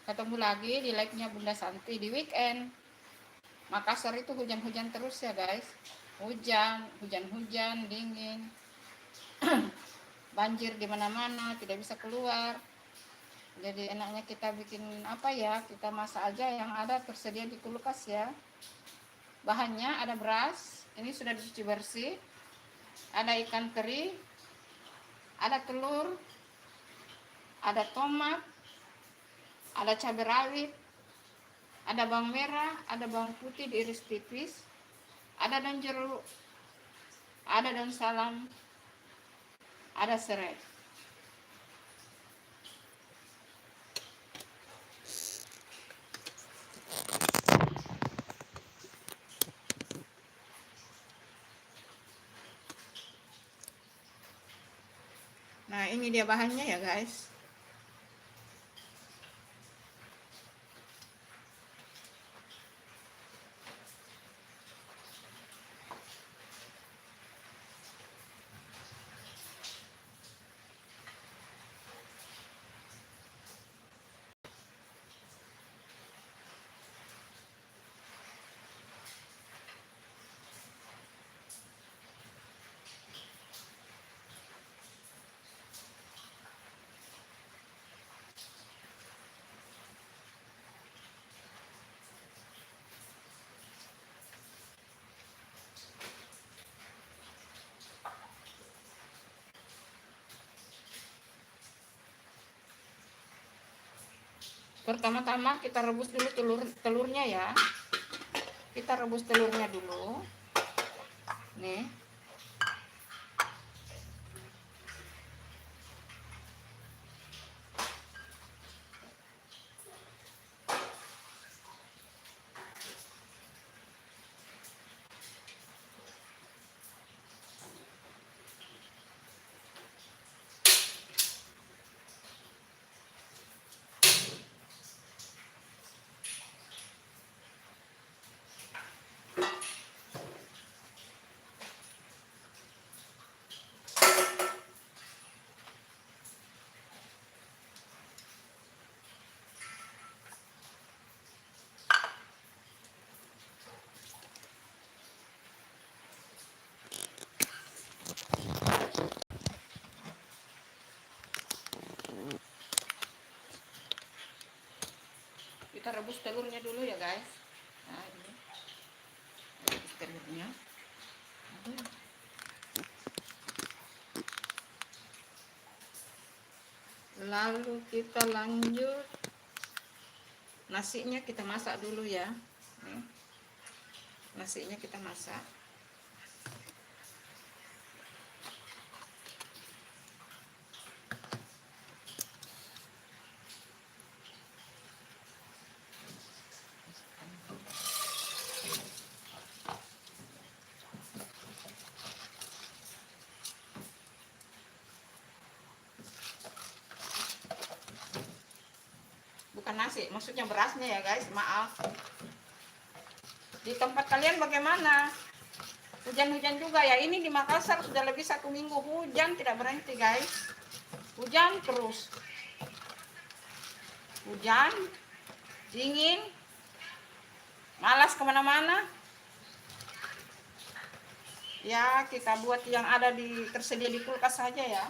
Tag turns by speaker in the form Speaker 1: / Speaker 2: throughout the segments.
Speaker 1: Ketemu lagi di live-nya Bunda Santi di weekend. Makassar itu hujan-hujan terus ya guys. Hujan, dingin. Banjir di mana-mana, tidak bisa keluar. Jadi enaknya kita bikin apa ya? Kita masak aja yang ada tersedia di kulkas ya. Bahannya ada beras, ini sudah dicuci bersih. Ada ikan teri, ada telur, ada tomat, ada cabai rawit, ada bawang merah, ada bawang putih diiris tipis, ada daun jeruk, ada daun salam, ada serai. Nah, ini dia bahannya ya guys. Pertama-tama kita rebus dulu telurnya ya. Kita rebus telurnya dulu. Nih. Kita rebus telurnya dulu ya guys. Nah, ini rebus telurnya. Lalu kita lanjut nasinya, kita masak dulu ya. Nih. Nasinya kita masak. Bukan nasi, maksudnya berasnya ya guys, maaf. Di tempat kalian bagaimana? Hujan-hujan juga ya. Ini di Makassar sudah lebih 1 minggu hujan tidak berhenti guys. Hujan terus. Hujan, dingin, malas kemana-mana. Ya kita buat yang ada tersedia di kulkas saja ya.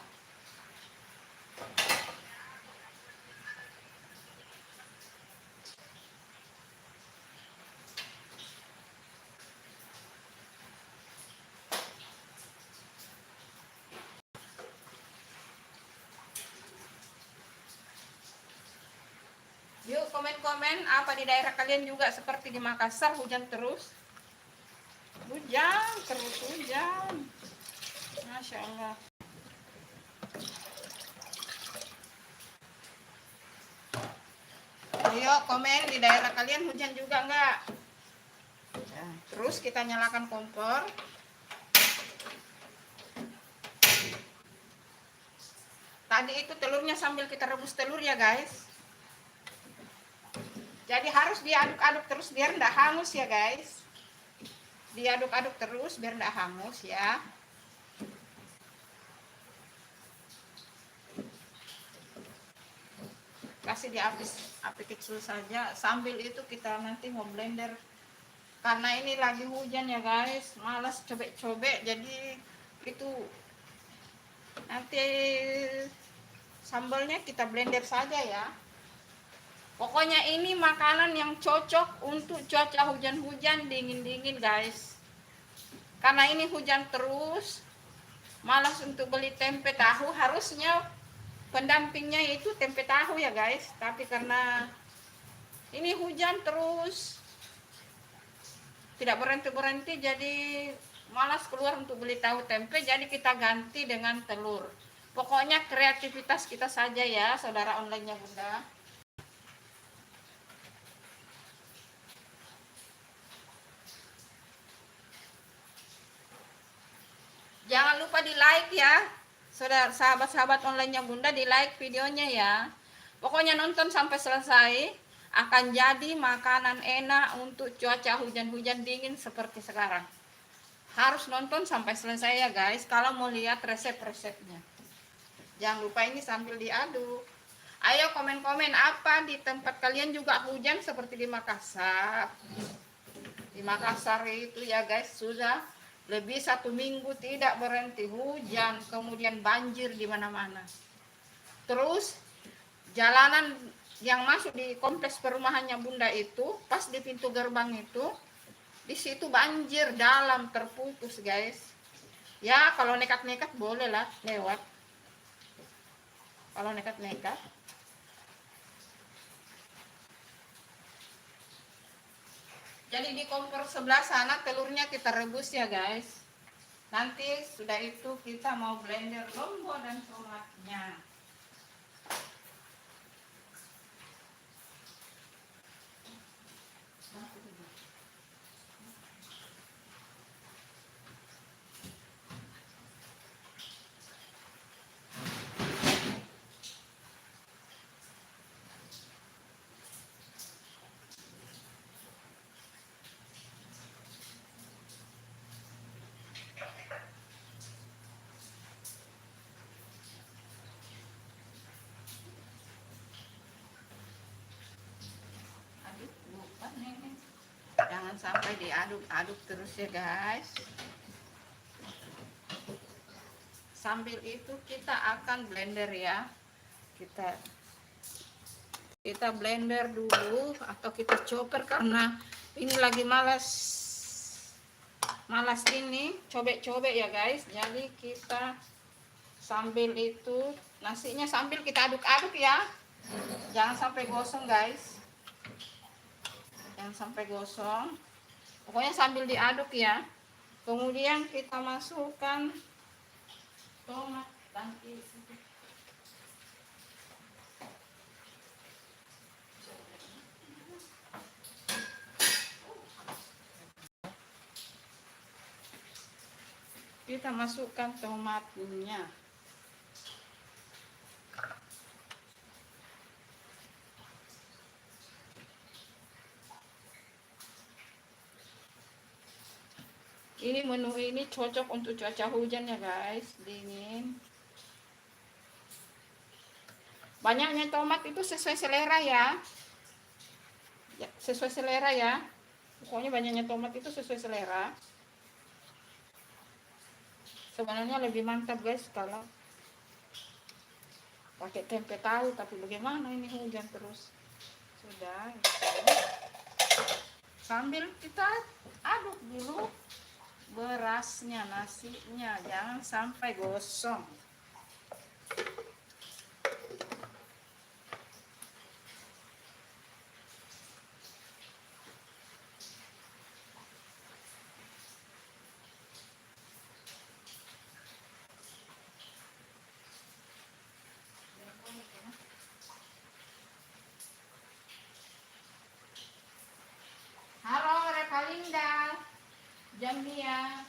Speaker 1: Yuk komen-komen apa di daerah kalian juga seperti di Makassar hujan terus. Hujan terus hujan. Masya Allah. Ayo komen di daerah kalian hujan juga enggak? Ya, terus kita nyalakan kompor. Tadi itu telurnya sambil kita rebus telur ya guys. Jadi harus diaduk-aduk terus biar enggak hangus ya guys. Diaduk-aduk terus biar enggak hangus ya. kasih di api kecil saja. Sambil itu kita nanti mau blender, karena ini lagi hujan ya guys, malas cobek-cobek, jadi itu nanti sambalnya kita blender saja ya. Pokoknya ini makanan yang cocok untuk cuaca hujan-hujan, dingin-dingin guys. Karena ini hujan terus, malas untuk beli tempe tahu. Harusnya pendampingnya itu tempe tahu ya guys. Tapi karena ini hujan terus, tidak berhenti-berhenti, jadi malas keluar untuk beli tahu tempe. Jadi kita ganti dengan telur. Pokoknya kreativitas kita saja ya, saudara online-nya Bunda. Jangan lupa di like ya, saudara, sahabat-sahabat online-nya Bunda, di like videonya ya. Pokoknya nonton sampai selesai, akan jadi makanan enak untuk cuaca hujan-hujan dingin seperti sekarang. Harus nonton sampai selesai ya guys, kalau mau lihat resep-resepnya. Jangan lupa ini sambil diaduk. Ayo komen-komen apa di tempat kalian juga hujan seperti di Makassar. Di Makassar itu ya guys, sudah lebih 1 minggu tidak berhenti hujan, kemudian banjir di mana-mana. Terus jalanan yang masuk di kompleks perumahannya Bunda itu, pas di pintu gerbang itu, di situ banjir dalam, terputus guys. Ya kalau nekat-nekat boleh lah lewat. Kalau nekat-nekat. Jadi di kompor sebelah sana telurnya kita rebus ya guys. Nanti sudah itu kita mau blender lombok dan tomatnya. Jangan sampai diaduk-aduk terus ya guys. Sambil itu kita akan blender ya. Kita blender dulu atau kita chopper, karena ini lagi malas ini cobek-cobek ya guys. Jadi kita sambil itu nasinya sambil kita aduk-aduk ya. Jangan sampai gosong guys. Jangan sampai gosong. Pokoknya sambil diaduk ya. Kemudian kita masukkan tomat tangki. Kita masukkan tomatnya. Ini menu ini cocok untuk cuaca hujan ya guys, dingin. Banyaknya tomat itu sesuai selera ya. Sesuai selera ya. Pokoknya banyaknya tomat itu sesuai selera. Sebenarnya lebih mantap guys kalau pakai tempe tahu, tapi bagaimana ini hujan terus. Sudah gitu. Sambil kita aduk dulu berasnya, nasinya, jangan sampai gosong. Halo Revalinda, Jamia.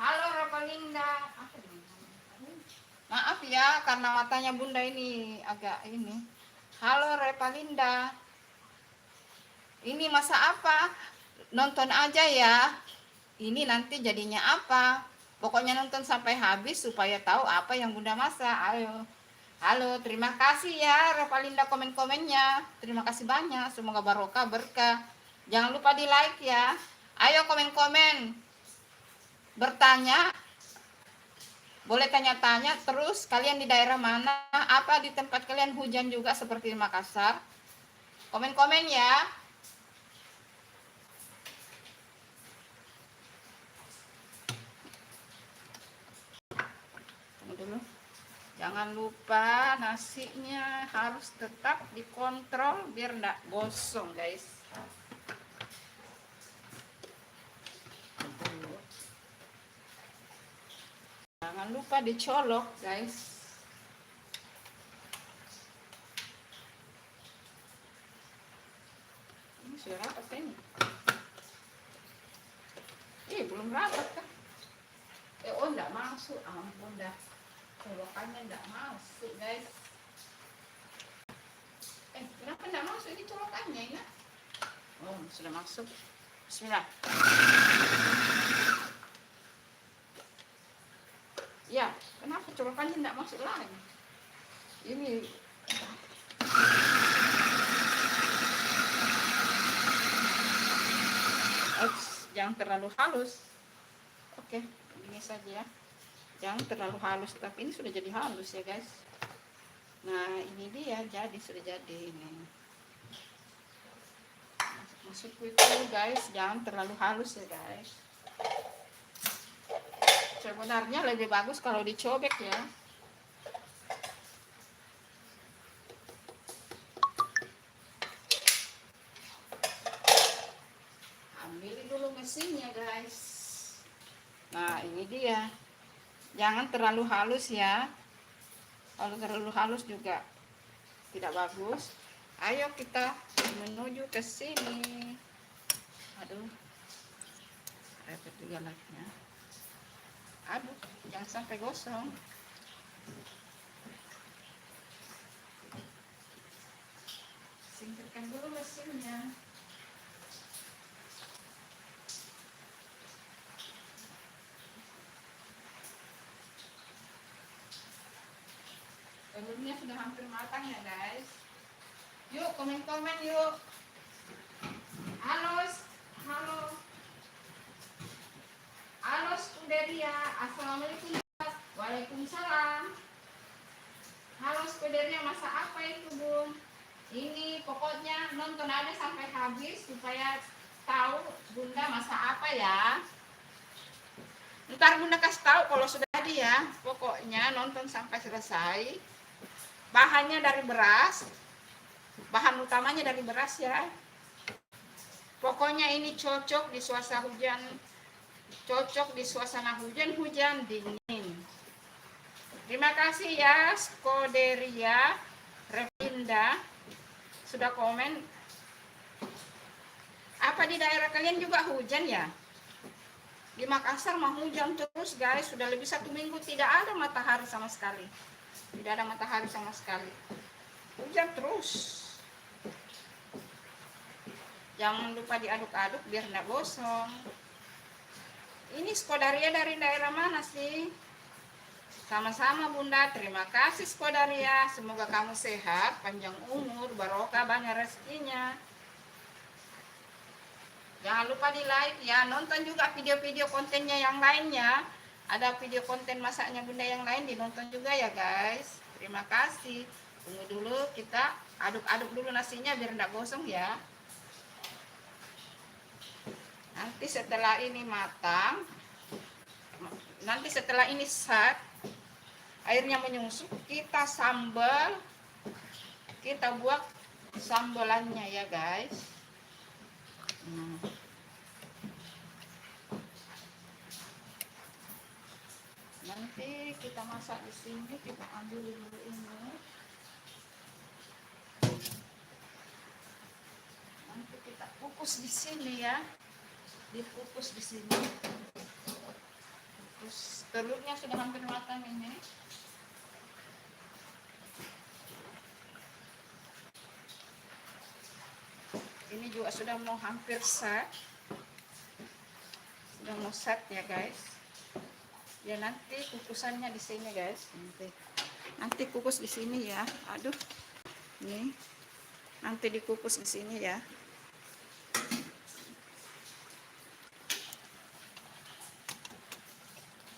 Speaker 1: Halo Revalinda. Maaf ya karena matanya Bunda ini agak ini. Halo Revalinda. Ini masak apa? Nonton aja ya. Ini nanti jadinya apa? Pokoknya nonton sampai habis supaya tahu apa yang Bunda masak. Ayo. Halo, terima kasih ya Revalinda komen-komennya. Terima kasih banyak. Semoga barokah, berkah. Jangan lupa di like ya. Ayo komen-komen. Bertanya. Boleh tanya-tanya terus. Kalian di daerah mana? Apa di tempat kalian hujan juga seperti di Makassar? Komen-komen ya. Tunggu dulu. Jangan lupa nasinya harus tetap dikontrol biar enggak gosong guys. Jangan lupa dicolok guys. Ini sudah rapat ini. Belum rapat kan? Oh enggak masuk, ampun dah. Colokannya enggak masuk guys. Kenapa enggak masuk ini colokannya ya? Oh sudah masuk. Bismillah. Ya, kenapa colokannya enggak masuk lagi? Ini jangan terlalu halus. Oke, ini saja ya. Jangan terlalu halus, tapi ini sudah jadi halus ya guys. Nah ini dia, sudah jadi ini. Maksudku itu guys, jangan terlalu halus ya guys. Sebenarnya lebih bagus kalau dicobek ya. Ambil dulu mesinnya guys. Nah ini dia. Jangan terlalu halus ya. Kalau terlalu halus juga tidak bagus. Ayo kita menuju ke sini. Aduh, repot juga lagi. Aduh, jangan sampai gosong. Singkirkan dulu mesinnya. Telurnya sudah hampir matang ya guys. Yuk komen-komen yuk. Halo, halo Scuderia. Assalamualaikum. Waalaikumsalam. Halo Scuderia, masak apa itu Bun? Ini pokoknya nonton aja sampai habis supaya tahu Bunda masak apa ya. Ntar Bunda kasih tahu kalau sudah jadi ya. Pokoknya nonton sampai selesai. Bahannya dari beras. Bahan utamanya dari beras ya. Pokoknya ini cocok di suasana hujan. Cocok di suasana hujan dingin. Terima kasih ya Scuderia Revalinda sudah komen. Apa di daerah kalian juga hujan ya? Di Makassar mah hujan terus guys. Sudah lebih 1 minggu tidak ada matahari sama sekali. Tidak ada matahari sama sekali. Hujan terus. Jangan lupa diaduk-aduk biar tidak gosong. Ini Scuderia dari daerah mana sih? Sama-sama Bunda. Terima kasih Scuderia. Semoga kamu sehat, panjang umur, barokah, banyak rezekinya. Jangan lupa di like ya. Nonton juga video-video kontennya yang lainnya. Ada video konten masaknya Bunda yang lain, dinonton juga ya guys. Terima kasih. Tunggu dulu, kita aduk-aduk dulu nasinya biar tidak gosong ya. Nanti setelah ini matang, nanti setelah ini set, airnya menyusut, kita sambal, kita buat sambalannya ya guys. Nanti kita masak di sini, kita ambil dulu ini. Nanti kita kukus di sini ya. Dikukus di sini. Terus telurnya sudah hampir matang ini. Ini juga sudah mau hampir set. Sudah mau set ya guys. Ya nanti kukusannya di sini guys. Nanti kukus di sini ya. Aduh, nih nanti dikukus di sini ya.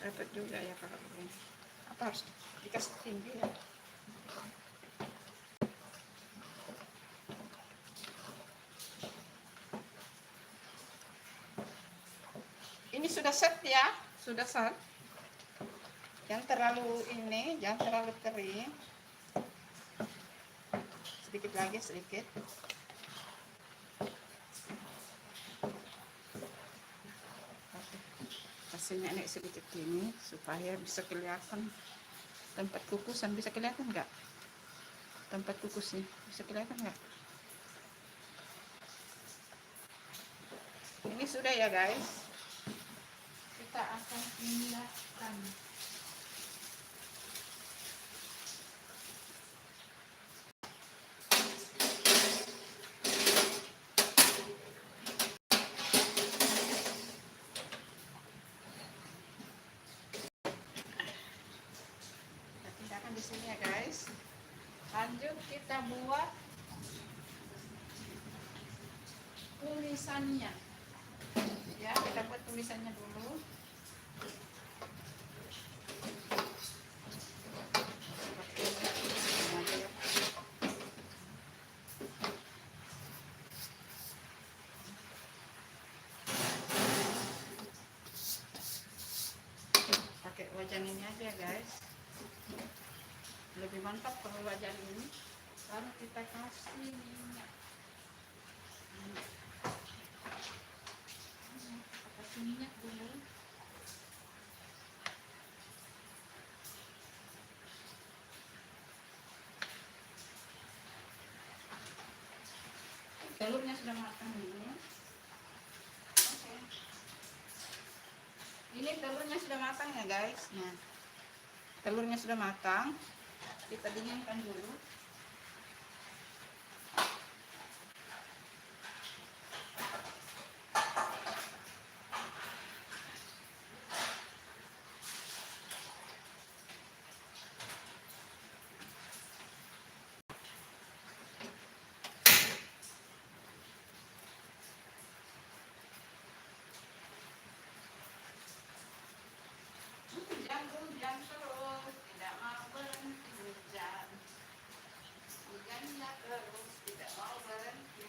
Speaker 1: Dapat juga ya kalau begini. Apa harus dikasih tinggi ya? Ini sudah set ya, sudah set. Jangan terlalu ini, jangan terlalu kering. Sedikit lagi, sedikit. Kasih nenek sedikit ini supaya bisa kelihatan tempat kukusan. Bisa kelihatan nggak? Tempat kukusnya bisa kelihatan nggak? Ini sudah ya guys. Kita akan pindahkan. Di sini ya guys. Lanjut kita buat tulisannya. Ya, kita buat tulisannya dulu. Pakai wajan ini aja guys. Lebih mantap kalau wajan ini. Lalu kita kasih minyak. Kasih minyak dulu. Telurnya sudah matang ini. Oke. Ini telurnya sudah matang ya guys. Nah, telurnya sudah matang. Kita dinginkan dulu. Hujan terus, tidak mau berhenti hujan. Hujannya terus, tidak mau berhenti.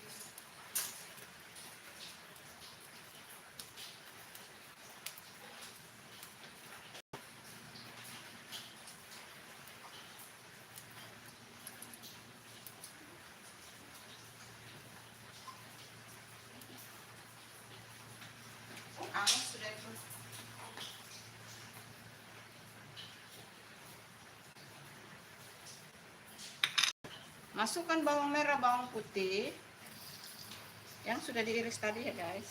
Speaker 1: Angus sudah itu. Masukkan bawang merah, bawang putih yang sudah diiris tadi ya guys.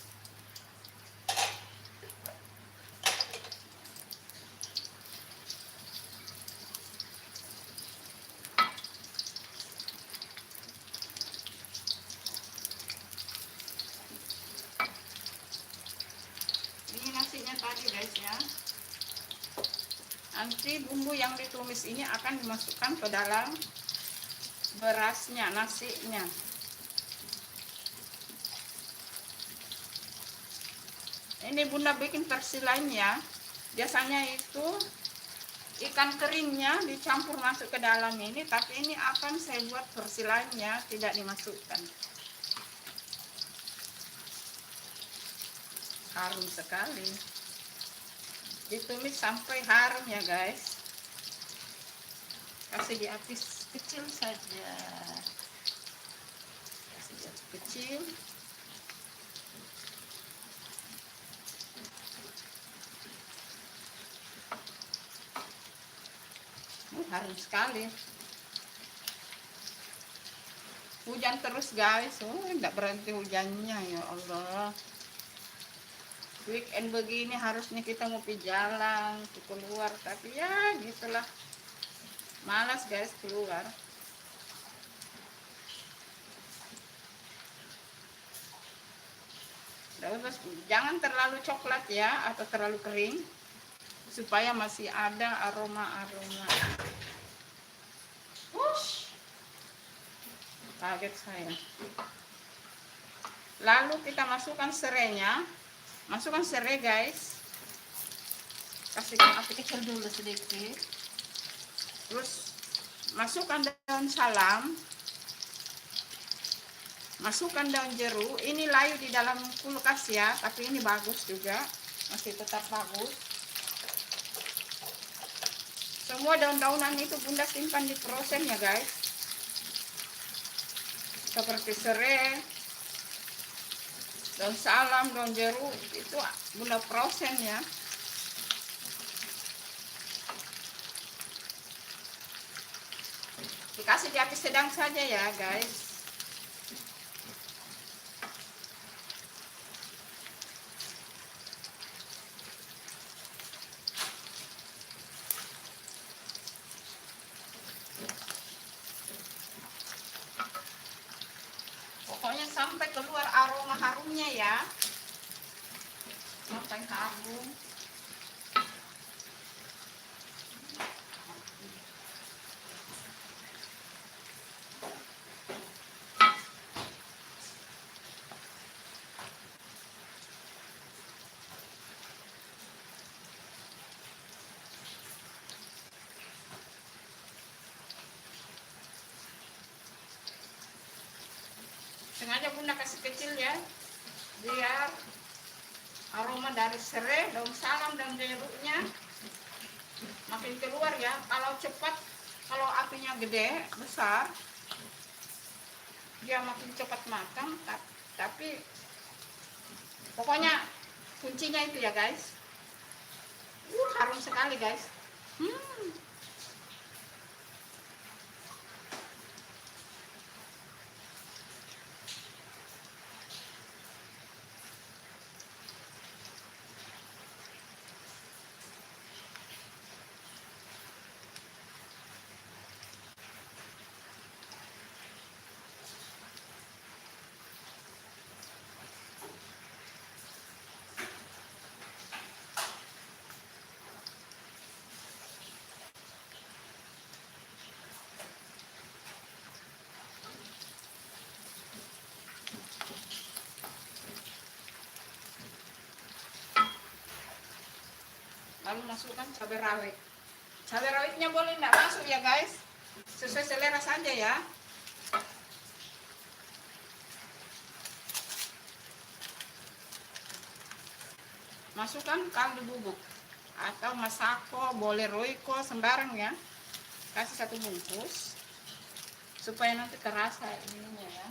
Speaker 1: Ini nasinya tadi guys ya. Nanti bumbu yang ditumis ini akan dimasukkan ke dalam berasnya, nasinya. Ini bunda bikin versi lainnya. Biasanya itu ikan keringnya dicampur masuk ke dalam ini, tapi ini akan saya buat versi lainnya, tidak dimasukkan. Harum sekali. Ditumis sampai harum ya guys. Kasih di api kecil saja. Kasih di api kecil. Harum sekali. Hujan terus guys. Enggak berhenti hujannya ya Allah. Weekend begini harusnya kita mau pergi jalan, keluar, tapi ya gitulah. Malas guys keluar. Jangan terlalu coklat ya, atau terlalu kering. supaya masih ada aroma-aroma. Kaget saya. Lalu kita masukkan serainya. Masukkan serai guys. Kasihkan api kecil dulu sedikit. Terus masukkan daun salam. Masukkan daun jeruk. Ini layu di dalam kulkas ya, tapi ini bagus juga. Masih tetap bagus. Semua daun-daunan itu Bunda simpan di frozen ya guys. Seperti serai, daun salam, daun jeruk itu Bunda frozen ya. Dikasih di api sedang saja ya guys. Pokoknya sampai keluar aroma harumnya ya. Sampai harum. Sengaja Bunda kasih kecil ya, biar aroma dari serai, daun salam dan jeruknya makin keluar ya. Kalau cepat, kalau apinya gede, besar, dia makin cepat matang. Tapi pokoknya kuncinya itu ya guys. Harum sekali guys. Lalu masukkan cabai rawit. Cabai rawitnya boleh tidak masuk ya guys, sesuai selera saja ya. Masukkan kaldu bubuk atau masako, boleh royco, sembarang ya. Kasih 1 bungkus supaya nanti terasa ininya ya.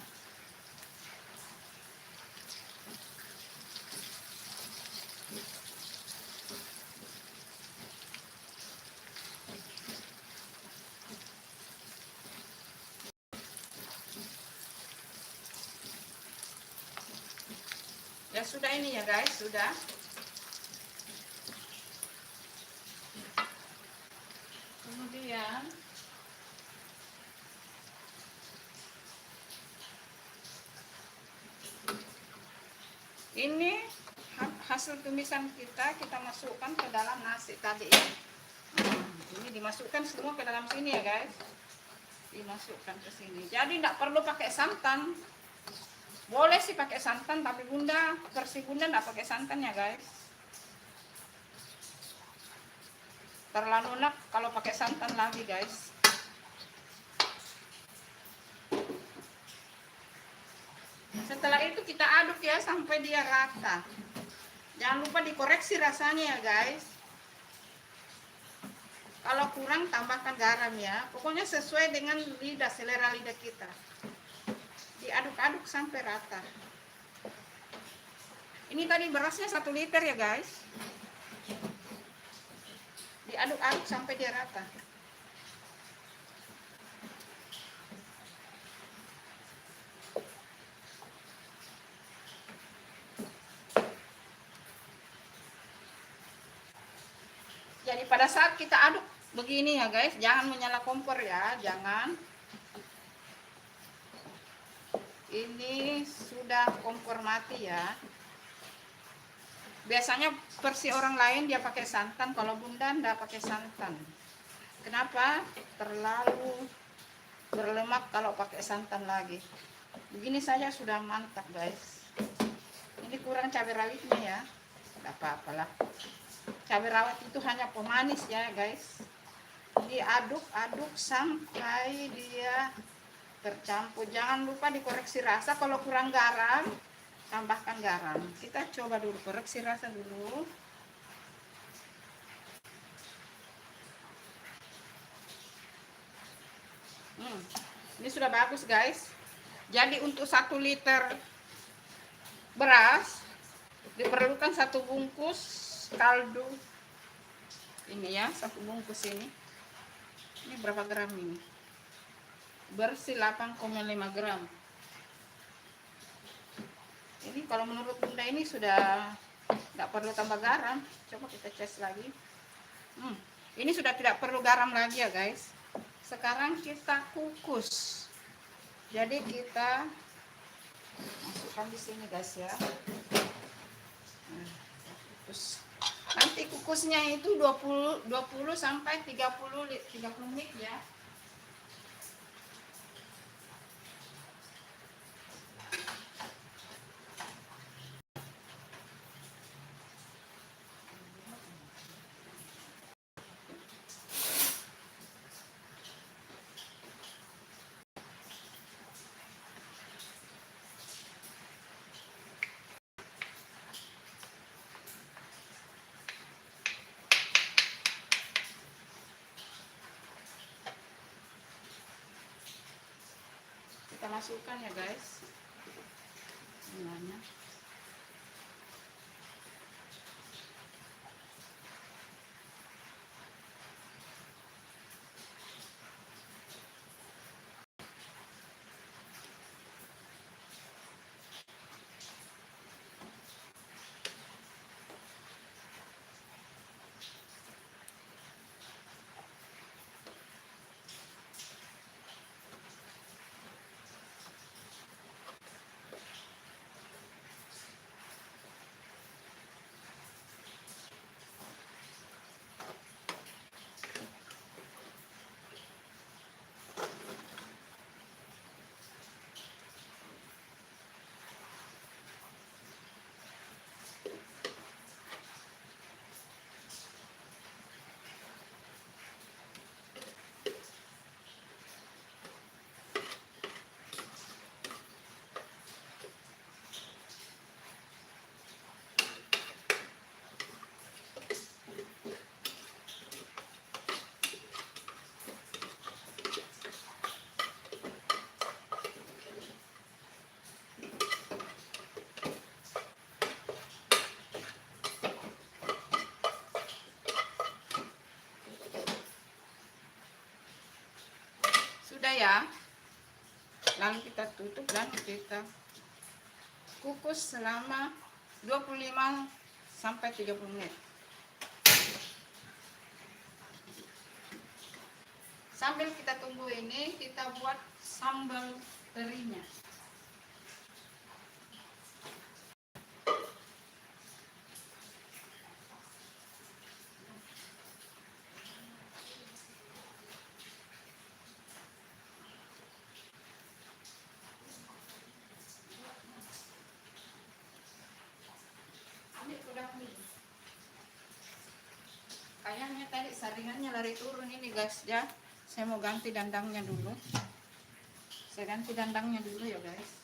Speaker 1: Ya sudah ini ya guys, sudah. Kemudian ini hasil tumisan kita masukkan ke dalam nasi tadi ini. Ini dimasukkan semua ke dalam sini ya guys. Dimasukkan ke sini. Jadi tidak perlu pakai santan. Boleh sih pakai santan, tapi versi Bunda tidak pakai santan ya guys. Terlalu enak kalau pakai santan lagi guys. Setelah itu kita aduk ya sampai dia rata. Jangan lupa dikoreksi rasanya ya guys. Kalau kurang tambahkan garam ya. Pokoknya sesuai dengan selera lidah kita. Diaduk-aduk sampai rata. Ini tadi berasnya 1 liter ya guys. Diaduk-aduk sampai dia rata. Jadi pada saat kita aduk begini ya guys, jangan menyala kompor ya, jangan. Ini sudah kompor mati ya. Biasanya versi orang lain dia pakai santan, kalau bunda enggak pakai santan. Kenapa? Terlalu berlemak kalau pakai santan lagi. Begini saja sudah mantap guys. Ini kurang cabai rawitnya ya, enggak apa-apalah. Cabai rawit itu hanya pemanis ya guys. Diaduk-aduk sampai dia tercampur. Jangan lupa dikoreksi rasa, kalau kurang garam tambahkan garam. Kita coba dulu koreksi rasa dulu. Ini sudah bagus guys. Jadi untuk 1 liter beras diperlukan 1 bungkus kaldu. Ini ya, 1 bungkus ini. Ini berapa gram ini? Bersih 8,5 gram. Ini kalau menurut bunda ini sudah tidak perlu tambah garam. Coba kita tes lagi. Ini sudah tidak perlu garam lagi ya guys. Sekarang kita kukus. Jadi kita masukkan di sini guys ya. Kukus. Nanti kukusnya itu 20 sampai 30 menit ya. Kita masukkan ya guys. Gulanya. Sudah ya. Lalu kita tutup dan kita kukus selama 25 sampai 30 menit. Sambil kita tunggu ini, kita buat sambal terinya. Kayaknya tadi saringannya lari turun ini guys ya. Saya mau ganti dandangnya dulu. Saya ganti dandangnya dulu ya guys.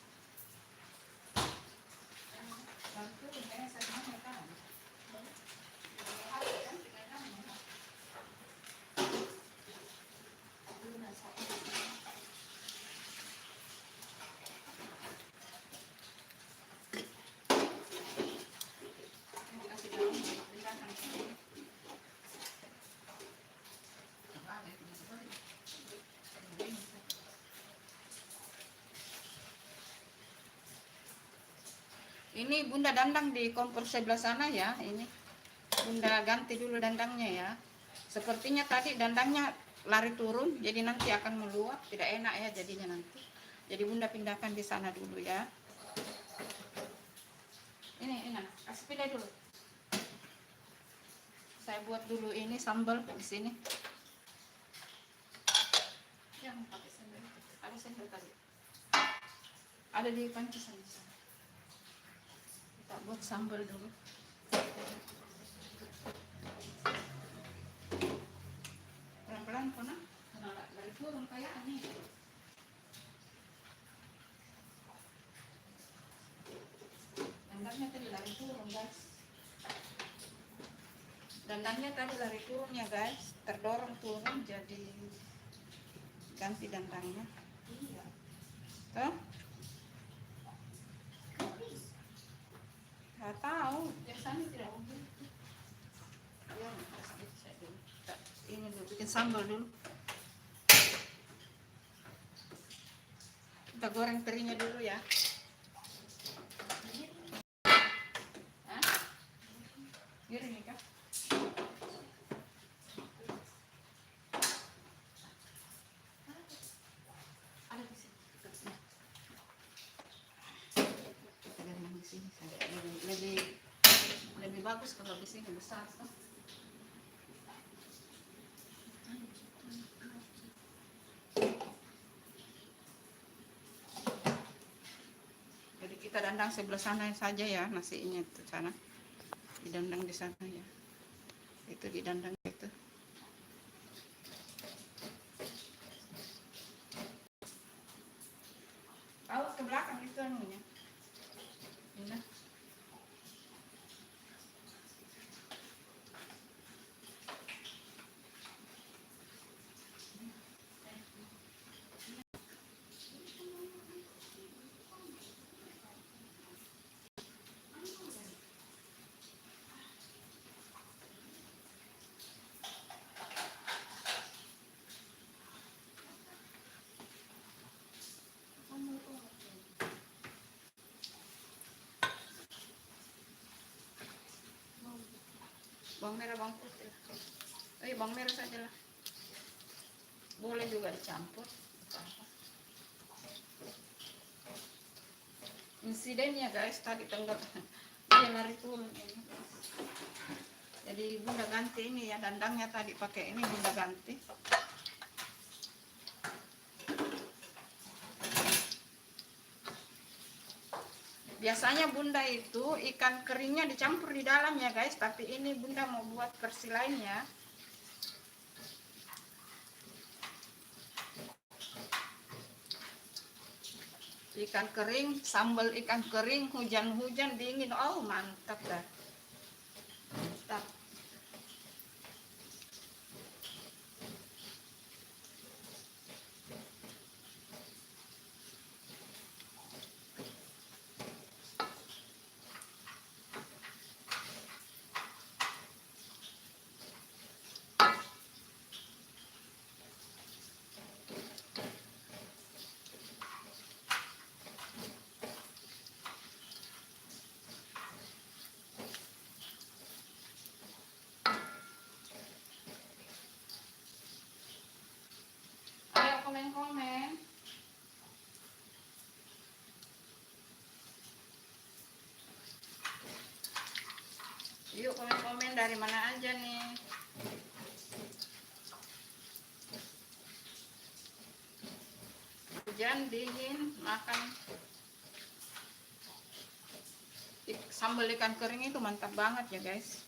Speaker 1: Ini bunda dandang di kompor sebelah sana ya. Ini bunda ganti dulu dandangnya ya. Sepertinya tadi dandangnya lari turun, jadi nanti akan meluap, tidak enak ya jadinya nanti. Jadi bunda pindahkan di sana dulu ya. Ini kasih pindah dulu. Saya buat dulu ini sambal di sini. Yang pakai sendal. Ada sendal tadi. Ada di panci sana. Kita buat sambal dulu. Pelan-pelan kona. Karena dari turun kayak ini. Dandangnya tadi lari turun guys. Dandangnya tadi lari turun ya guys. Terdorong turun jadi ganti dandangnya. Iya. Tuh. Nggak tahu. Biasanya tidak begitu. Ya, saya dulu. Ini dulu bikin sambal dulu. Kita goreng terinya dulu ya. Giring nih kak. Ada di sini. Kita di sini. Lebih bagus kalau di sini besar. Jadi kita dandang sebelah sana saja ya nasinya itu sana. Didandang di sana ya. Itu didandang itu. Kalau ke belakang itu anunya. Ini. Bawang merah, bawang putih. Bawang merah saja lah. Boleh juga dicampur. Insidennya guys, tadi tenggak dia lari turun ini. Jadi bunda ganti ini ya, dandangnya tadi pakai ini bunda ganti. Biasanya bunda itu ikan keringnya dicampur di dalam ya guys, tapi ini bunda mau buat versi lainnya. Ikan kering, sambal ikan kering, hujan-hujan dingin, oh mantap dah. Mantap. Komen-komen. Yuk komen-komen dari mana aja nih. Hujan dingin makan sambal ikan kering itu mantap banget ya guys.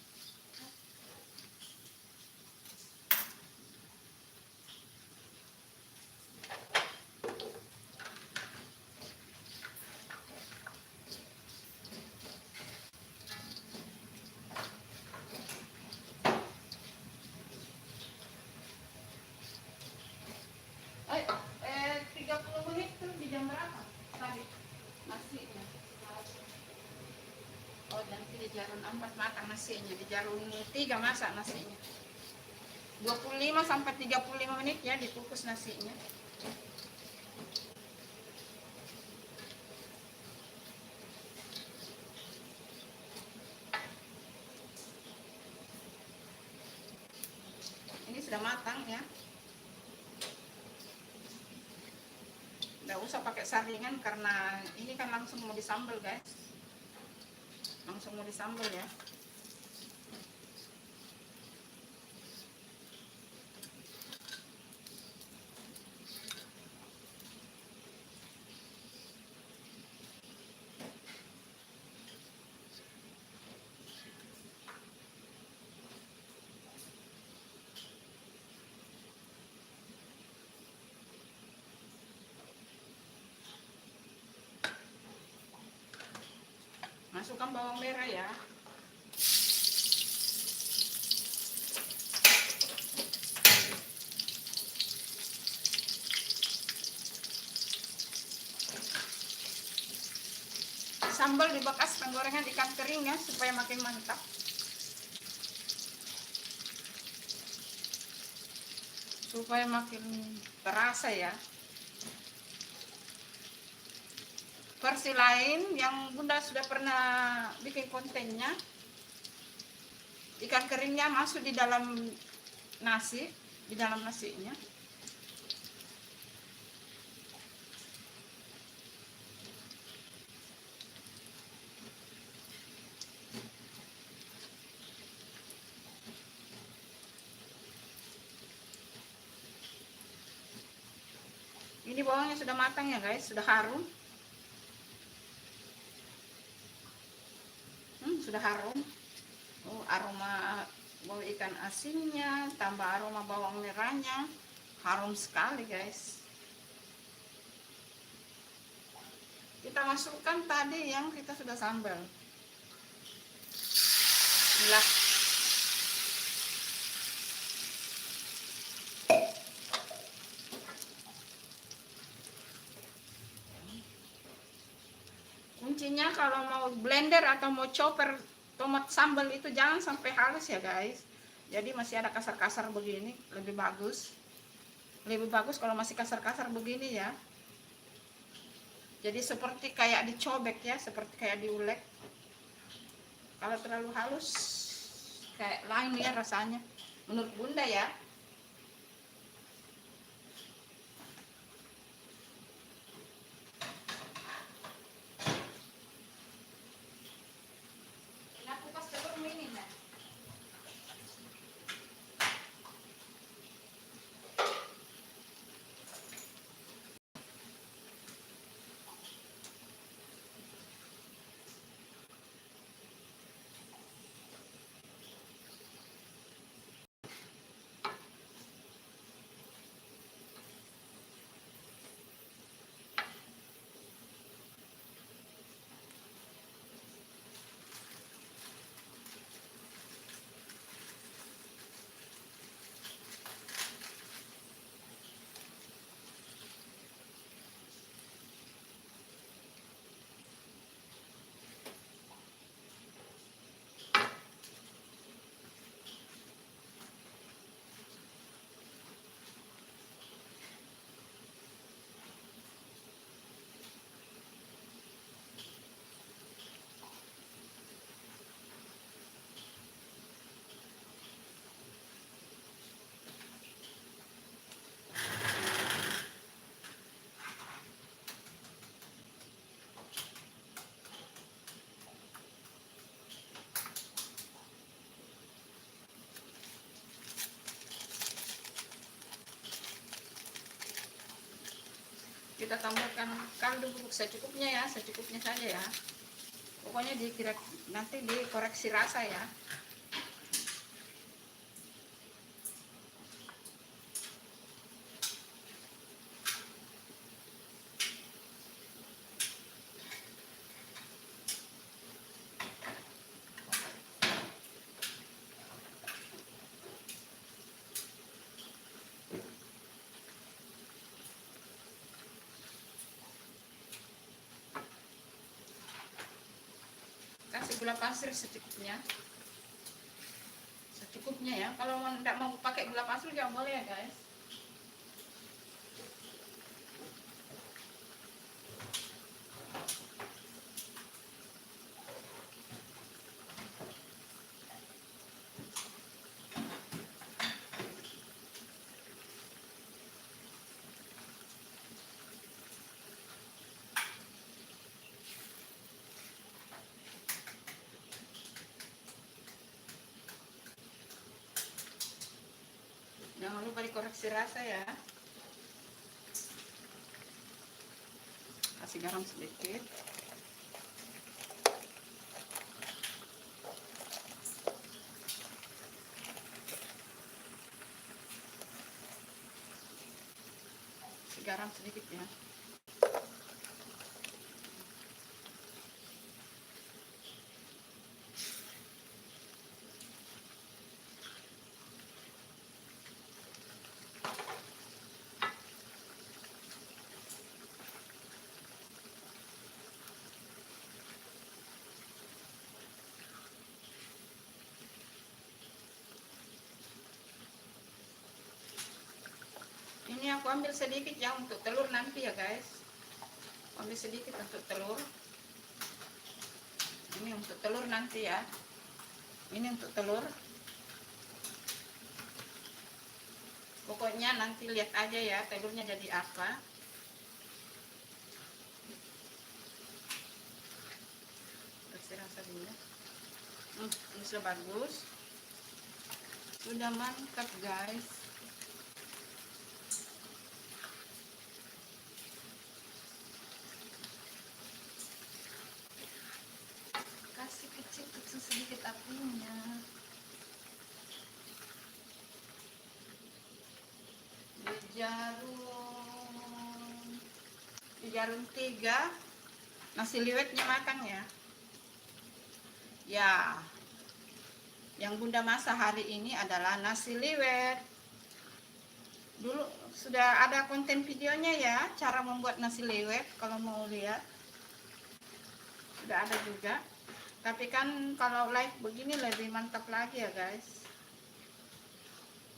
Speaker 1: Jarun 4 makan nasinya, di jarun 3 masak nasinya. 25 sampai 35 menit ya dikukus nasinya. Ini sudah matang ya. Nggak usah pakai saringan karena ini kan langsung mau disambal guys. Langsung mau disambal ya. masukkan bawang merah ya. Sambal dibekas penggorengan ikan kering ya, supaya makin mantap. Supaya makin terasa ya. Versi lain yang Bunda sudah pernah bikin kontennya, ikan keringnya masuk di dalam nasi, di dalam nasinya. Ini bawangnya sudah matang ya guys, sudah harum. Sudah harum. Aroma bau ikan asinnya, tambah aroma bawang merahnya, harum sekali guys. Kita masukkan tadi yang kita sudah sambal. Inilah. Kuncinya kalau mau blender atau mau chopper tomat sambal itu jangan sampai halus ya guys. Jadi masih ada kasar-kasar begini, lebih bagus. Lebih bagus kalau masih kasar-kasar begini ya. Jadi seperti kayak dicobek ya, seperti kayak diulek. Kalau terlalu halus kayak lain ya rasanya. Menurut Bunda ya. Kita tambahkan kaldu bubuk secukupnya ya, secukupnya saja ya. Pokoknya dikira nanti dikoreksi rasa ya. Kasih gula pasir secukupnya. Secukupnya ya. Kalau tidak mau pakai gula pasir jangan boleh ya guys. Jangan lupa dikoreksi rasa ya. Kasih garam sedikit. Kasih garam sedikit ya. Ini aku ambil sedikit ya untuk telur nanti ya guys. Ambil sedikit untuk telur. Ini untuk telur nanti ya. Ini untuk telur. Pokoknya nanti lihat aja ya telurnya jadi apa. Rasa dulu. Ini sudah bagus. Sudah mantap guys. Kasih kecil-kecil sedikit apinya. Di jarum 3 nasi liwetnya makan ya. Ya, yang Bunda masak hari ini adalah nasi liwet. Dulu sudah ada konten videonya ya, cara membuat nasi liwet. Kalau mau lihat sudah ada juga, tapi kan kalau live begini lebih mantap lagi ya guys.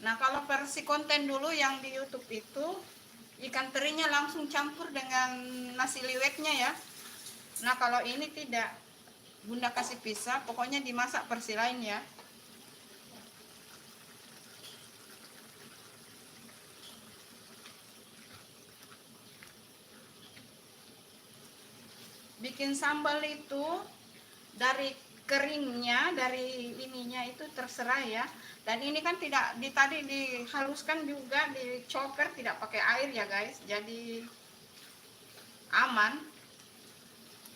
Speaker 1: Nah, kalau versi konten dulu yang di YouTube itu ikan terinya langsung campur dengan nasi liwetnya ya. Nah, kalau ini tidak, Bunda kasih pisah, pokoknya dimasak versi lain ya. Bikin sambal itu dari keringnya, dari ininya itu terserah ya. Dan ini kan tidak tadi dihaluskan juga, dicoper, tidak pakai air ya guys. Jadi aman.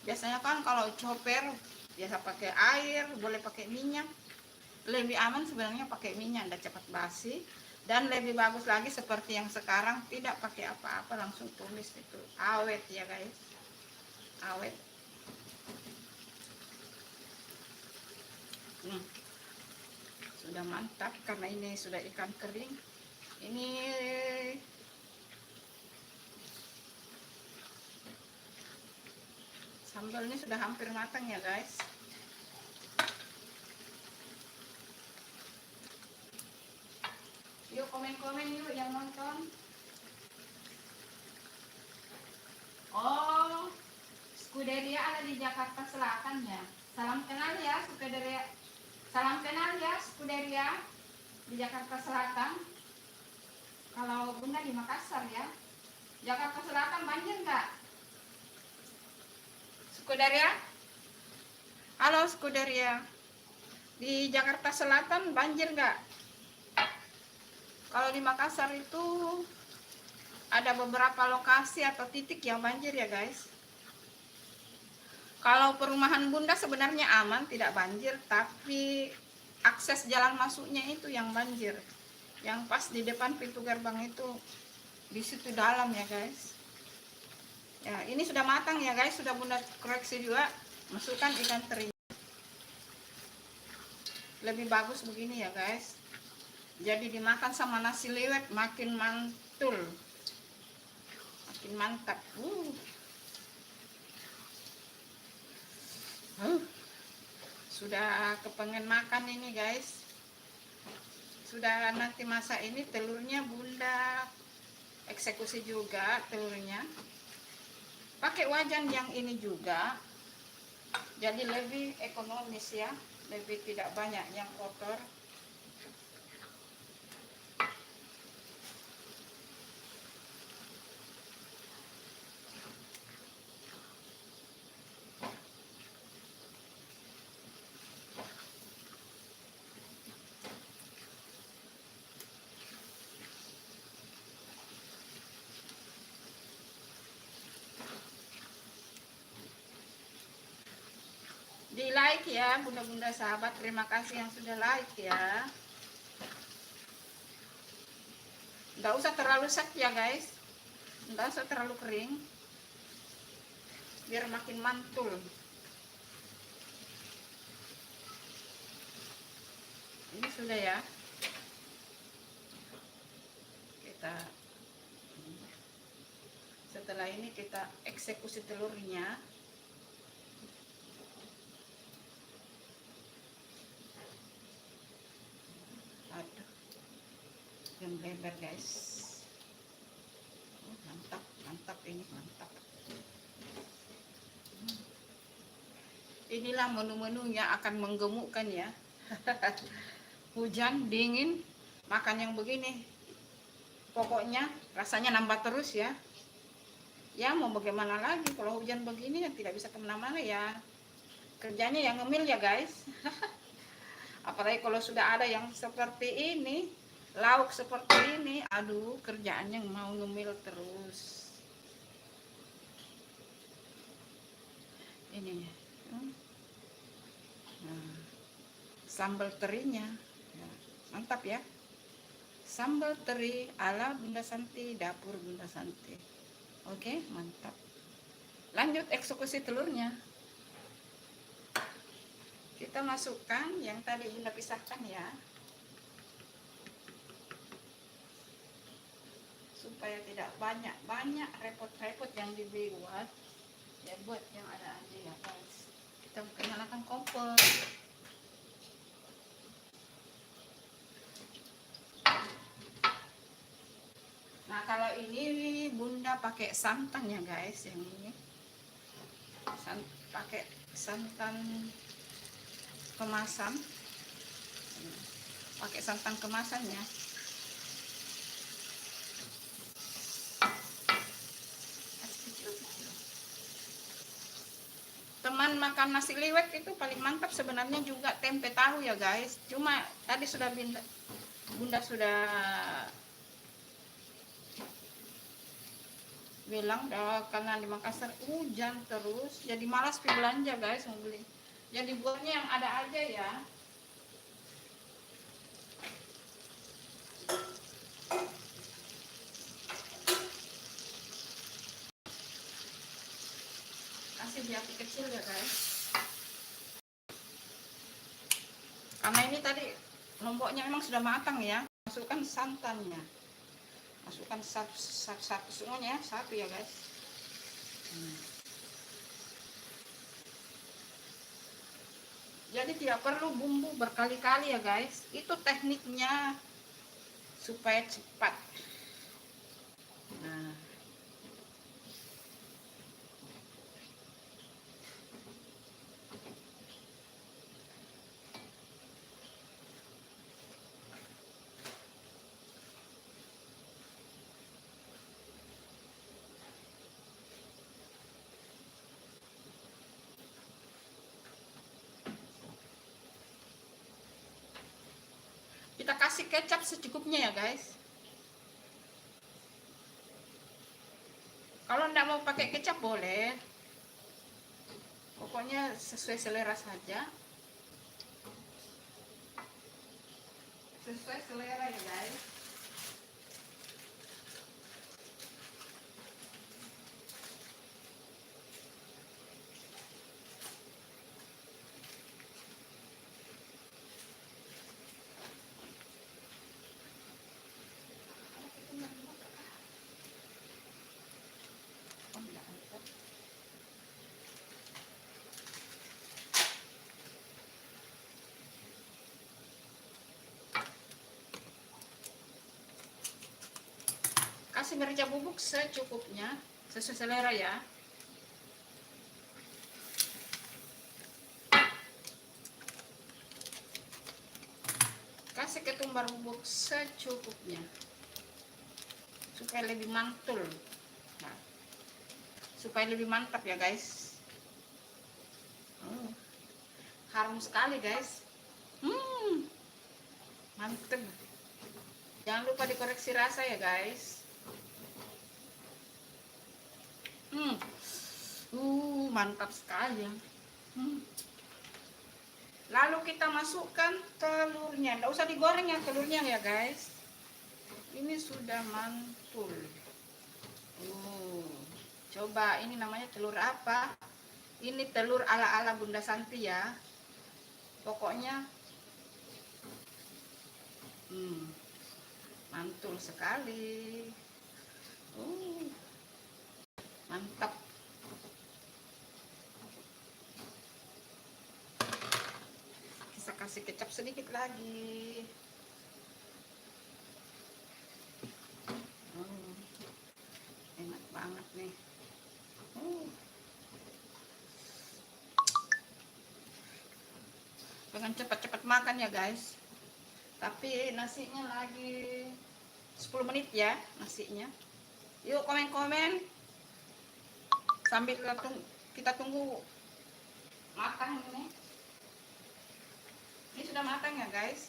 Speaker 1: Biasanya kan kalau chopper biasa pakai air, boleh pakai minyak. Lebih aman sebenarnya pakai minyak, dan cepat basi. Dan lebih bagus lagi seperti yang sekarang, tidak pakai apa-apa, langsung tumis itu. Awet ya guys. Awet. Sudah mantap karena ini sudah ikan kering. Ini sambalnya sudah hampir matang ya guys. Yuk komen-komen yuk yang nonton. Oh, Scuderia ada di Jakarta Selatan ya. Salam kenal ya Scuderia. Salam kenal ya Scuderia di Jakarta Selatan. Kalau Bunda di Makassar ya. Jakarta Selatan banjir nggak? Scuderia? Halo Scuderia. Di Jakarta Selatan banjir nggak? Kalau di Makassar itu ada beberapa lokasi atau titik yang banjir ya guys. Kalau perumahan Bunda sebenarnya aman, tidak banjir, tapi akses jalan masuknya itu yang banjir. Yang pas di depan pintu gerbang itu, di situ dalam ya guys. Ya, ini sudah matang ya guys, sudah Bunda koreksi juga. Masukkan ikan teri. Lebih bagus begini ya guys. Jadi dimakan sama nasi liwet makin mantul. Makin mantap. Sudah kepengen makan ini guys. Sudah nanti masak ini telurnya Bunda eksekusi juga telurnya. Pakai wajan yang ini juga. Jadi lebih ekonomis ya. Lebih tidak banyak yang kotor. Di like ya bunda-bunda sahabat, terima kasih yang sudah like ya. Nggak usah terlalu set ya guys, nggak usah terlalu kering, biar makin mantul. Ini sudah ya, kita setelah ini kita eksekusi telurnya. Aduh, yang lebar guys. ini, mantap. Inilah menu-menu yang akan menggemukkan ya. Hujan, dingin, makan yang begini. Pokoknya rasanya nambah terus ya. Ya mau bagaimana lagi, kalau hujan begini ya tidak bisa kemana-mana ya. Kerjanya yang ngemil ya guys. Apalagi kalau sudah ada yang seperti ini, lauk seperti ini, aduh kerjaannya mau ngemil terus. Ini nah, sambal terinya ya, mantap ya. Sambal teri ala Bunda Santi, dapur Bunda Santi. Oke, mantap. Lanjut eksekusi telurnya. Kita masukkan yang tadi Bunda pisahkan ya, supaya tidak banyak repot-repot yang dibuat ya, buat yang ada aja ya guys. Kita nyalakan kompor. Nah kalau ini Bunda pakai santan ya guys, yang ini pakai santan kemasan, pakai santan kemasannya. Teman makan nasi liwet itu paling mantap sebenarnya juga tempe tahu ya guys. Cuma tadi sudah Bunda sudah bilang karena di Makassar hujan terus, jadi malas belanja guys, mau beli. Jadi buatnya yang ada aja ya. Kasih di api kecil ya guys. Karena ini tadi lomboknya memang sudah matang ya. Masukkan santannya. Masukkan satu semuanya, satu ya guys. Jadi tidak perlu bumbu berkali-kali ya guys. Itu tekniknya supaya cepat. Nah, kita kasih kecap secukupnya ya guys. Kalau enggak mau pakai kecap boleh. Pokoknya sesuai selera saja. Sesuai selera ya guys. Kasih merica bubuk secukupnya, sesuai selera ya. Kasih ketumbar bubuk secukupnya, supaya lebih mantul. Nah, supaya lebih mantap ya guys. Harum sekali guys. Mantap. Jangan lupa dikoreksi rasa ya guys. Mantap sekali ya. Lalu kita masukkan telurnya. Nggak usah digoreng ya telurnya ya guys. Ini sudah mantul. Coba ini namanya telur apa? Ini telur ala-ala Bunda Santi ya. Pokoknya mantul sekali. Mantap. Kita kasih kecap sedikit lagi. Enak banget nih. pengen cepat-cepat makan ya guys. Tapi nasinya lagi 10 menit ya nasinya. Yuk komen-komen sambil kita tunggu matang ini. Ini sudah matang ya guys.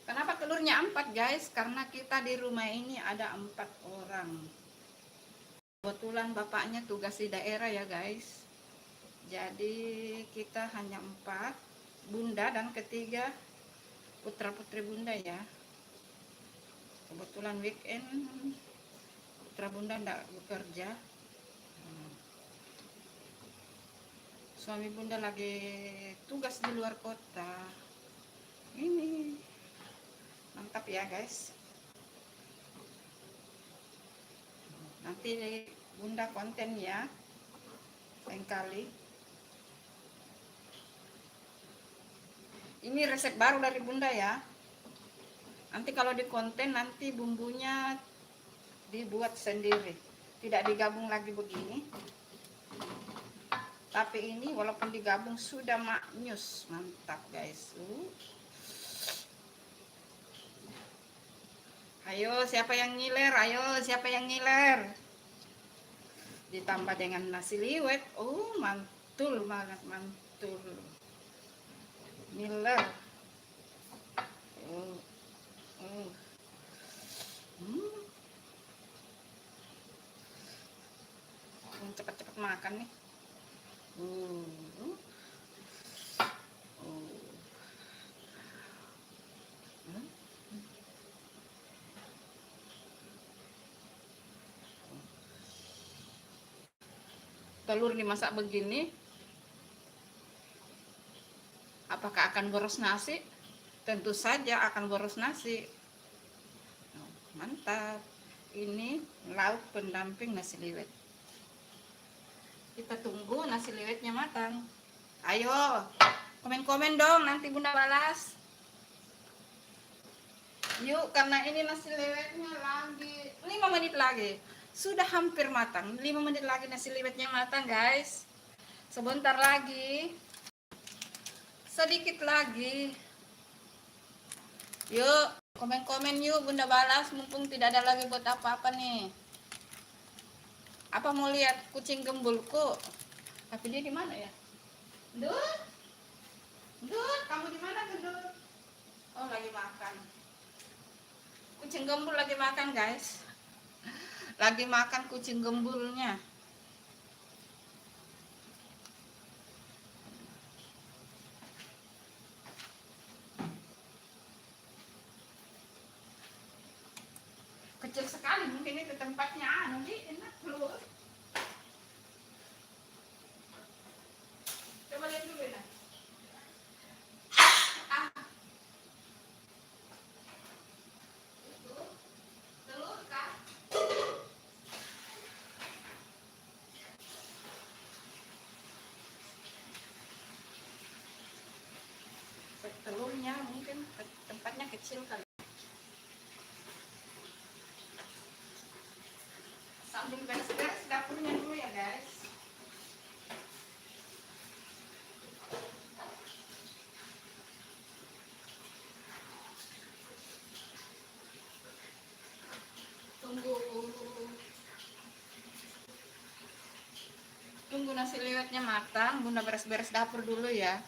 Speaker 1: Kenapa telurnya 4 guys? Karena kita di rumah ini ada 4 orang. Kebetulan bapaknya tugas di daerah ya guys. Jadi kita hanya 4, bunda dan ketiga putra putri bunda ya. Kebetulan weekend putra bunda tidak bekerja. Suami bunda lagi tugas di luar kota. Ini mantap ya guys. Nanti bunda konten ya lain kali. Ini resep baru dari bunda ya. Nanti kalau di konten nanti bumbunya dibuat sendiri, tidak digabung lagi begini. Tapi ini walaupun digabung sudah maknyus, mantap guys. Ayo siapa yang ngiler? Ayo siapa yang ngiler? Ditambah dengan nasi liwet. Oh mantul banget, mantul. Ngiler. Cepat-cepat makan nih. Telur dimasak begini, apakah akan boros nasi? Tentu saja akan boros nasi. Mantap. Ini lauk pendamping nasi liwet. Kita tunggu nasi liwetnya matang. Ayo komen-komen dong, nanti bunda balas. Yuk, karena ini nasi liwetnya lagi 5 menit lagi. Sudah hampir matang. 5 menit lagi nasi liwetnya matang guys. Sebentar lagi. Sedikit lagi. Yuk, komen-komen yuk bunda balas. Mumpung tidak ada lagi buat apa-apa nih. Apa mau lihat kucing gembulku? Tapi dia di mana ya? Dut? Dut, kamu di mana Dut? Oh, lagi makan. Kucing gembul lagi makan guys. Lagi makan kucing gembulnya. Kecil sekali mungkin itu tempatnya. Nanti enak keluar. Coba lihat dulu ya. Telur kah? Telurnya mungkin tempatnya kecil kali. Sambil beres-beres dapurnya dulu ya guys. Tunggu nasi liwetnya matang, bunda beres-beres dapur dulu ya.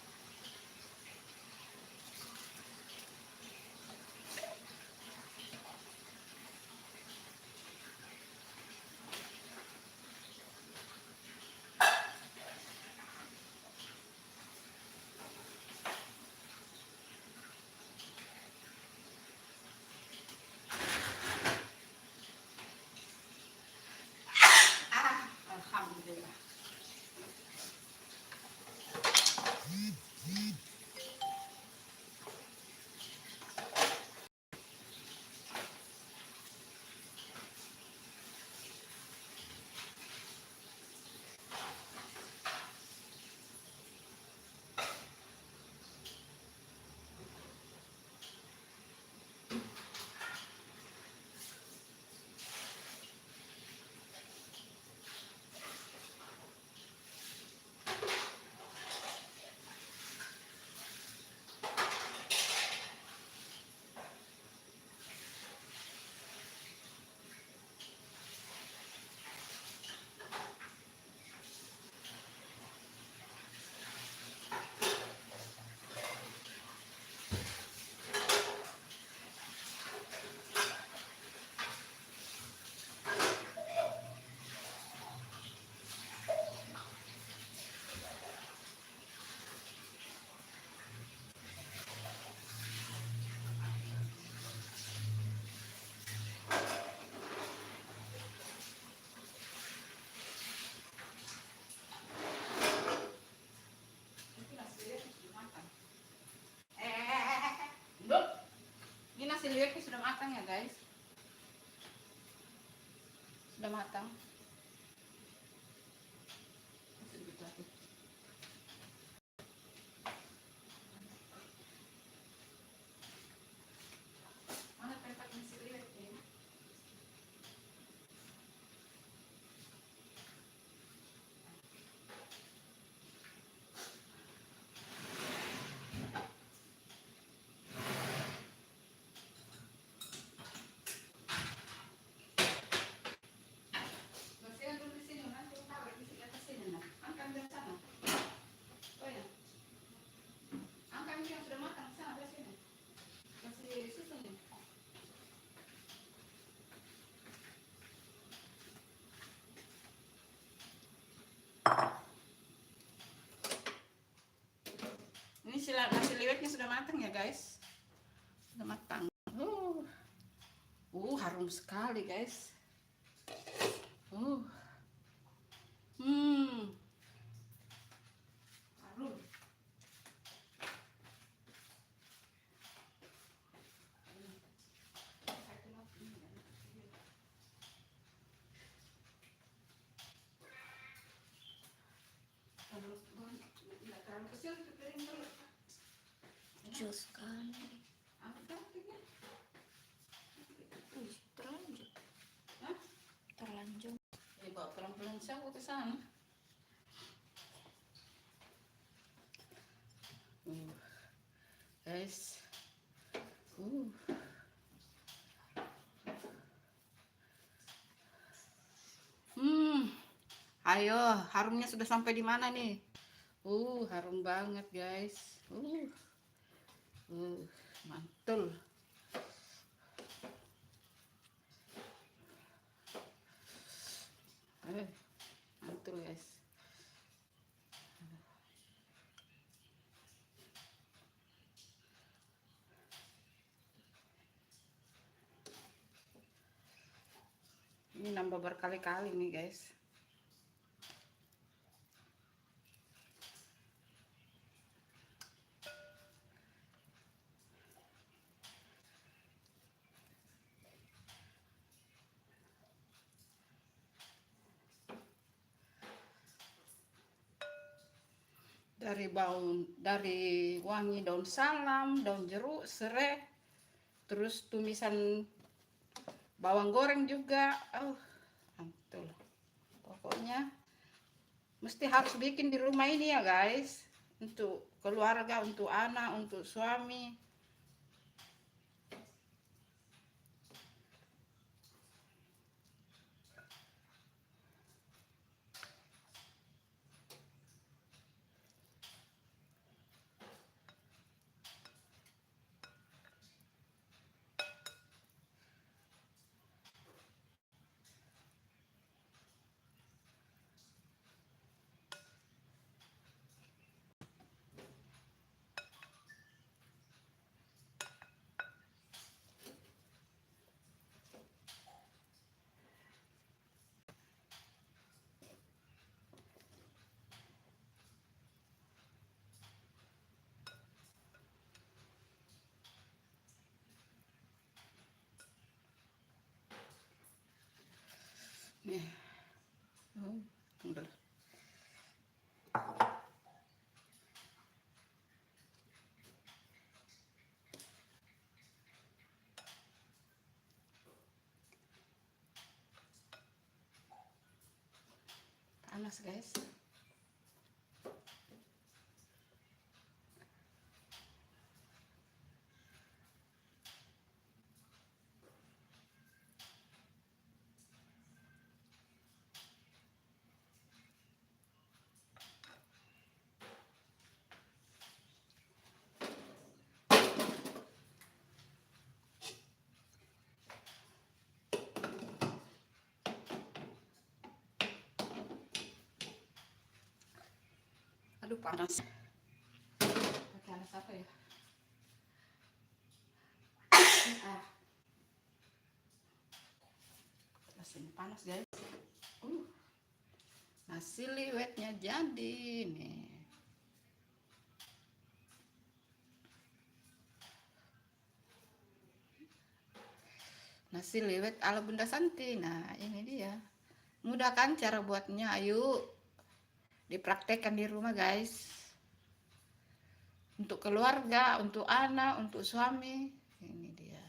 Speaker 1: Alhamdulillah. liwetnya sudah matang ya guys, sudah matang. Sedikit lagi. Mana tempat nasi liwetnya? Bersihkan dulu di sini, nanti taruh di atas sini. Nah, angkat dari sana. Oh ya, angkat yang sudah matang sana dari sini. Kasih susu nih. Ini nasi liwetnya sudah matang ya guys, sudah matang. Harum sekali guys. Harum. Tidak terlalu kecil, piring dulu.
Speaker 2: Jus sekali. Terlanjur.
Speaker 1: Hah?
Speaker 2: Terlanjur.
Speaker 1: Ya bawa pelan-pelan saja ke sana. Guys. Ayo, harumnya sudah sampai di mana nih? Harum banget guys. Mantul. Mantul guys. Ini nambah berkali-kali nih guys. Dari wangi daun salam, daun jeruk, serai, terus tumisan bawang goreng juga. Mantul. Pokoknya mesti harus bikin di rumah ini ya guys, untuk keluarga, untuk anak, untuk suami. Nih. Udah. Panas guys. Aduh panas. Panas apa ya? Masih panas guys. Nasi liwetnya jadi nih. Nasi liwet ala Bunda Santi. Nah, ini dia. Mudah kan cara buatnya? Ayo dipraktekkan di rumah, guys. Untuk keluarga, untuk anak, untuk suami. Ini dia.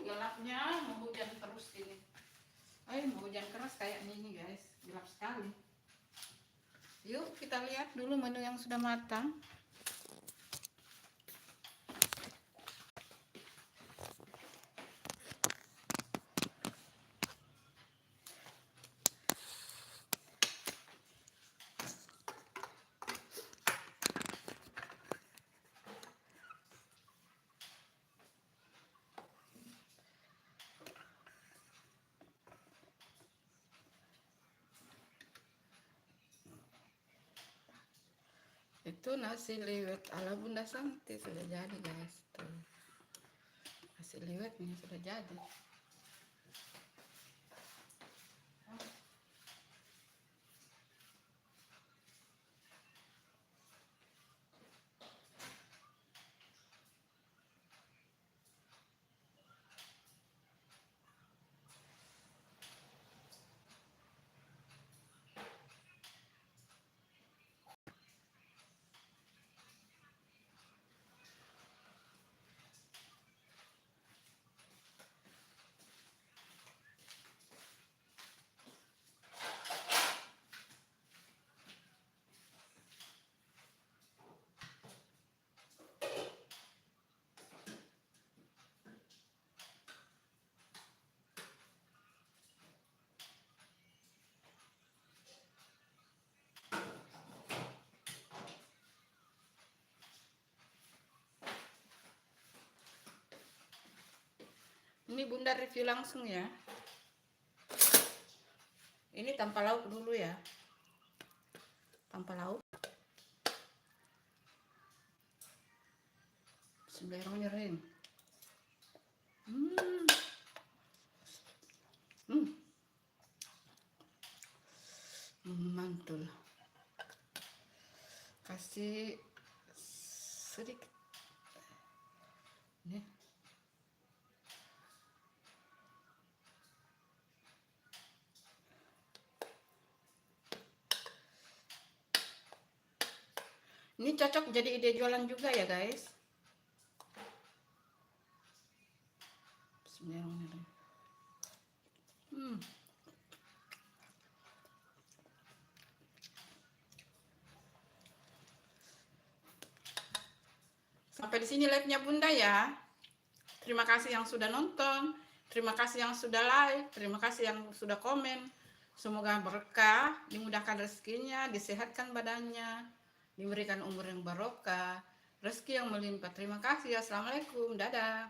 Speaker 1: Gelapnya mau hujan terus ini. Mau hujan keras kayak ini, guys. Gelap sekali. Yuk kita lihat dulu menu yang sudah matang. Itu nasi liwet ala Bunda Santi sudah jadi, guys. Tuh. Nasi liwetnya sudah jadi. Ini Bunda review langsung ya. Ini tanpa lauk dulu ya. Tanpa lauk. Bismillahirrahmanirrahim. Mantul. Kasih sedikit. Nih. Ini cocok jadi ide jualan juga ya, guys. Bismillahirrahmanirrahim. Sampai di sini live-nya Bunda ya. Terima kasih yang sudah nonton, terima kasih yang sudah like, terima kasih yang sudah komen. Semoga berkah, dimudahkan rezekinya, disehatkan badannya, diberikan umur yang barokah, rezeki yang melimpah. Terima kasih. Assalamualaikum. Dadah.